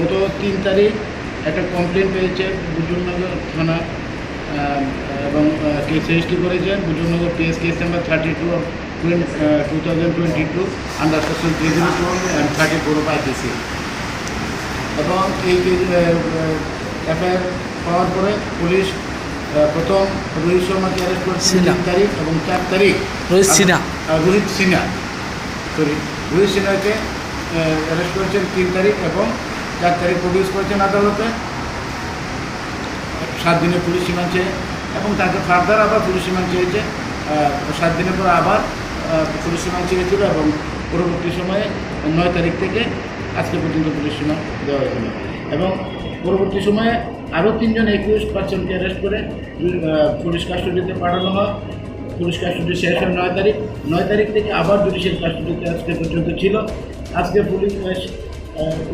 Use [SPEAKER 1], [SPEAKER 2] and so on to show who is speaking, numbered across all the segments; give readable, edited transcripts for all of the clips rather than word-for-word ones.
[SPEAKER 1] গত 3 তারিখ একটা কমপ্লেন পেয়েছে বুজুর্গনগর থানা এবং কেস রেজিস্ট্রি করেছেন Buzurgnagar PS case number 32 of 2022 under section 302 and 34 of IPC। এবং এই এফআইআর পাওয়ার পরে পুলিশ প্রথম রোহিত শর্মাকে অ্যারেস্ট করেছে 3 তারিখ এবং 4 তারিখ রোহিত সিনহাকে অ্যারেস্ট করেছেন 3 তারিখ এবং 4 তারিখ প্রডিউস করেছেন আদালতে 7 দিনের পুলিশ রিমান্ড চেয়ে, এবং তাকে ফার্দার আবার পুলিশ রিমান্ড চেয়েছে 7 দিনের পর আবার পুলিশ রিমান্ড চেয়েছিল, এবং পরবর্তী সময়ে 9 তারিখ থেকে আজকে পর্যন্ত পুলিশ রিমান্ড দেওয়া হয়েছিল। এবং পরবর্তী সময়ে আরও 3 জন 21 পার্সনকে অ্যারেস্ট করে পুলিশ কাস্টডিতে পাঠানো হয়। পুলিশ কাস্টডি শেষ হয় 9 তারিখ থেকে আবার জুডিশিয়াল কাস্টডিতে আজকে পর্যন্ত ছিল। আজকে police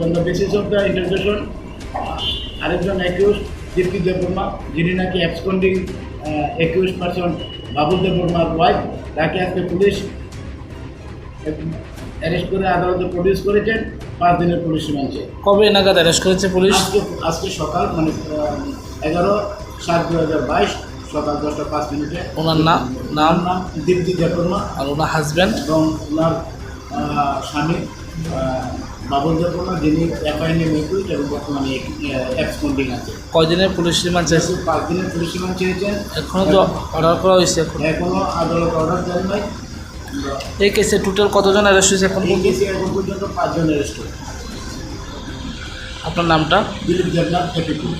[SPEAKER 1] on the basis of the interrogation আরেকজন 21 দীপ্তি দেববর্মা, যিনি নাকি অ্যাবসকন্ডিং 21 পার্সন বাবুল দেববর্মার ওয়াইফ, তাকে আজকে পুলিশ অ্যারেস্ট করে আদালতে প্রডিউস করেছেন 5 দিনের পুলিশ রিমান্ড চেয়ে।
[SPEAKER 2] কবে নাগাদ অ্যারেস্ট করেছে পুলিশ?
[SPEAKER 1] আজকে সকাল মানে 11/7/2022 সকাল 10টা 5 মিনিটে।
[SPEAKER 2] ওনার নাম
[SPEAKER 1] দীপ্তি দেববর্মা
[SPEAKER 2] আর ওনার হাজব্যান্ড
[SPEAKER 1] এবং ওনার স্বামী বাবুল দেববর্মা, যিনি এফআইআর নিয়ে মেকুইট এবং বর্তমানে এক্সপন্ডিং আছে।
[SPEAKER 2] কয়দিনের পুলিশ রিমান্ড চাইছে?
[SPEAKER 1] 5 দিনের পুলিশ রিমান্ড চেয়েছেন।
[SPEAKER 2] এখনও তো অর্ডার করা হয়েছে?
[SPEAKER 1] এখনও আদালত অর্ডার জারি নয়।
[SPEAKER 2] এই কেসে টোটাল কতজন অ্যারেস্ট হয়েছে এখন?
[SPEAKER 1] এই কেসে এখন পর্যন্ত 5 জন অ্যারেস্ট হয়েছে।
[SPEAKER 2] আপনার নামটা?
[SPEAKER 1] দিলীপ দেবনাথ, 32।